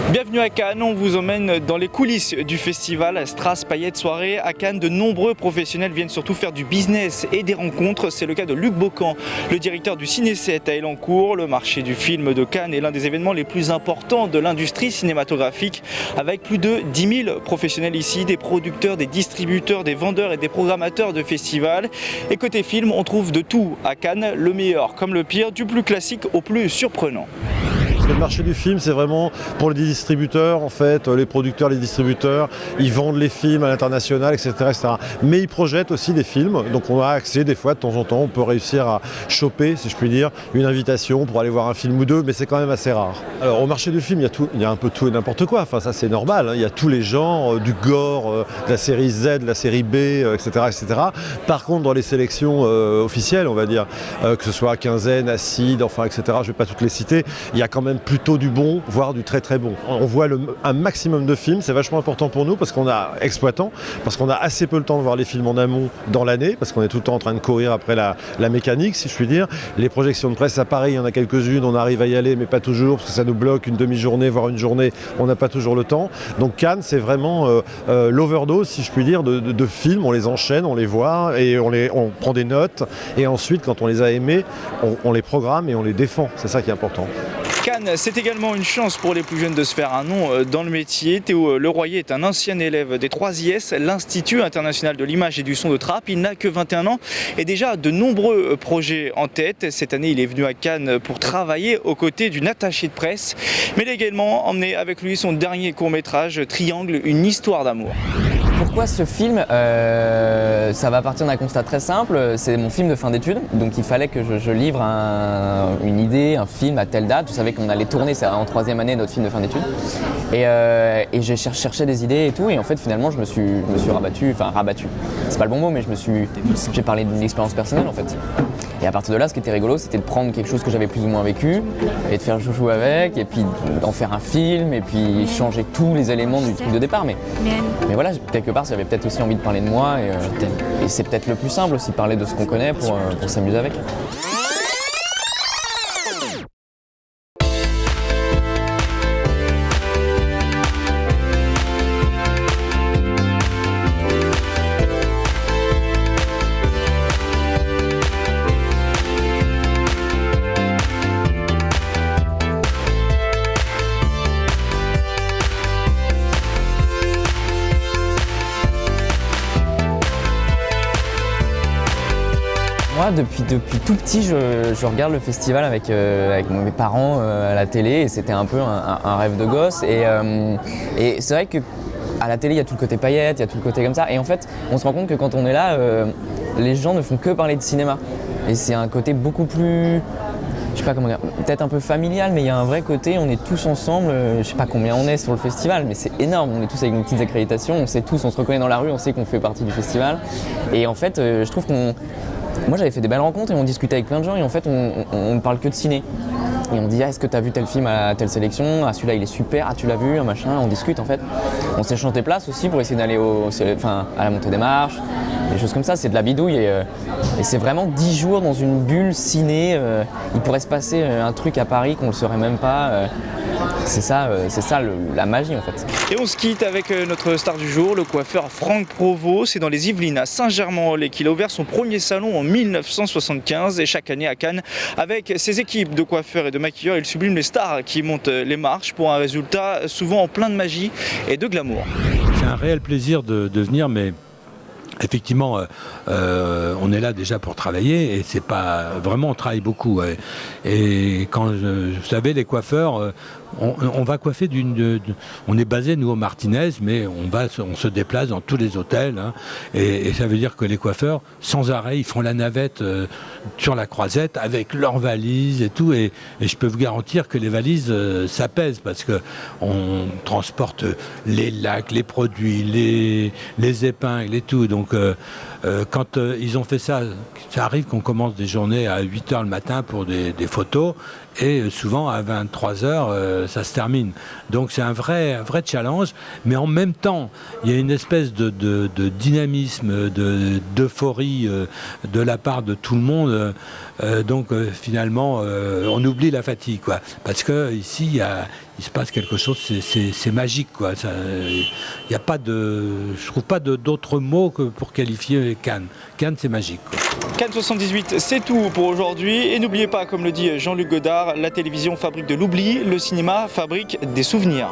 Bienvenue à Cannes, on vous emmène dans les coulisses du festival Strass Paillettes Soirée. À Cannes, de nombreux professionnels viennent surtout faire du business et des rencontres. C'est le cas de Luc Bocan, le directeur du Ciné7 à Elancourt. Le marché du film de Cannes est l'un des événements les plus importants de l'industrie cinématographique, avec plus de 10 000 professionnels ici, des producteurs, des distributeurs, des vendeurs et des programmateurs de festivals. Et côté film, on trouve de tout à Cannes, le meilleur comme le pire, du plus classique au plus surprenant. Le marché du film, c'est vraiment pour les distributeurs, en fait, les producteurs, les distributeurs, ils vendent les films à l'international, etc., etc. Mais ils projettent aussi des films, donc on a accès des fois, de temps en temps, on peut réussir à choper, si je puis dire, une invitation pour aller voir un film ou deux, mais c'est quand même assez rare. Alors au marché du film, il y a un peu tout et n'importe quoi, enfin ça c'est normal, hein. Il y a tous les genres, du gore, de la série Z, de la série B, etc., etc. Par contre, dans les sélections officielles, on va dire, que ce soit Quinzaine, Acide, enfin, etc., je ne vais pas toutes les citer, il y a quand même plutôt du bon, voire du très très bon. On voit un maximum de films, c'est vachement important pour nous parce qu'on a exploitant, parce qu'on a assez peu le temps de voir les films en amont dans l'année, parce qu'on est tout le temps en train de courir après la mécanique, si je puis dire. Les projections de presse, à Paris, il y en a quelques-unes, on arrive à y aller, mais pas toujours, parce que ça nous bloque une demi-journée, voire une journée, on n'a pas toujours le temps. Donc Cannes, c'est vraiment l'overdose, si je puis dire, de films, on les enchaîne, on les voit, et on prend des notes, et ensuite, quand on les a aimés, on les programme et on les défend, c'est ça qui est important. Cannes, c'est également une chance pour les plus jeunes de se faire un nom dans le métier. Théo Leroyer est un ancien élève des 3IS, l'Institut international de l'image et du son de Trappes. Il n'a que 21 ans et déjà de nombreux projets en tête. Cette année, il est venu à Cannes pour travailler aux côtés d'une attachée de presse. Mais il a également emmené avec lui son dernier court-métrage, Triangle, une histoire d'amour. Pourquoi ce film ça va partir d'un constat très simple, c'est mon film de fin d'études, donc il fallait que je livre une idée, un film à telle date. Je savais qu'on allait tourner, c'est en 3e année notre film de fin d'études, et j'ai cherché des idées et tout, et en fait finalement je me suis rabattu, c'est pas le bon mot, mais j'ai parlé d'une expérience personnelle en fait. Et à partir de là, ce qui était rigolo, c'était de prendre quelque chose que j'avais plus ou moins vécu et de faire chouchou avec, et puis d'en faire un film, et puis changer tous les éléments du truc de départ. Mais voilà, quelque part, j'avais peut-être aussi envie de parler de moi, et c'est peut-être le plus simple aussi, parler de ce qu'on connaît pour s'amuser avec. Moi, depuis tout petit, je regarde le festival avec mes parents à la télé, et c'était un peu un rêve de gosse. Et c'est vrai que à la télé, il y a tout le côté paillettes, il y a tout le côté comme ça. Et en fait, on se rend compte que quand on est là, les gens ne font que parler de cinéma. Et c'est un côté beaucoup plus, je sais pas comment dire, peut-être un peu familial, mais il y a un vrai côté, on est tous ensemble, je sais pas combien on est sur le festival, mais c'est énorme, on est tous avec nos petites accréditations, on sait tous, on se reconnaît dans la rue, on sait qu'on fait partie du festival. Et en fait, je trouve moi j'avais fait des belles rencontres et on discutait avec plein de gens, et en fait on ne parle que de ciné. Et on dit est-ce que tu as vu tel film à telle sélection, ah celui-là il est super, ah tu l'as vu, un machin, on discute en fait. On s'échange des places aussi pour essayer d'aller à la montée des marches, des choses comme ça, c'est de la bidouille, et c'est vraiment 10 jours dans une bulle ciné. Il pourrait se passer un truc à Paris qu'on ne le saurait même pas. C'est ça la magie en fait. Et on se quitte avec notre star du jour, le coiffeur Franck Provost. C'est dans les Yvelines à Saint-Germain-en-Laye qu'il a ouvert son premier salon en 1975, et chaque année à Cannes, avec ses équipes de coiffeurs et de maquilleurs, il sublime les stars qui montent les marches pour un résultat souvent plein de magie et de glamour. C'est un réel plaisir de venir, mais effectivement, on est là déjà pour travailler, et c'est pas vraiment, on travaille beaucoup. Et quand vous savez, les coiffeurs, on va coiffer on est basé nous au Martinez, mais on se déplace dans tous les hôtels, hein, et ça veut dire que les coiffeurs, sans arrêt, ils font la navette sur la Croisette avec leurs valises et tout, et je peux vous garantir que les valises, ça pèse, parce que on transporte les lacs, les produits, les épingles et tout. Donc quand ils ont fait ça, ça arrive qu'on commence des journées à 8h le matin pour des photos, et souvent à 23h ça se termine. Donc c'est un vrai challenge, mais en même temps, il y a une espèce de dynamisme, d'euphorie de la part de tout le monde. Donc finalement, on oublie la fatigue, quoi. Parce que ici, il se passe quelque chose, c'est magique, quoi. Il n'y a pas je trouve pas d'autres mots que pour qualifier Cannes. Cannes, c'est magique, quoi. Cannes 78, c'est tout pour aujourd'hui. Et n'oubliez pas, comme le dit Jean-Luc Godard, la télévision fabrique de l'oubli, le cinéma fabrique des souvenirs.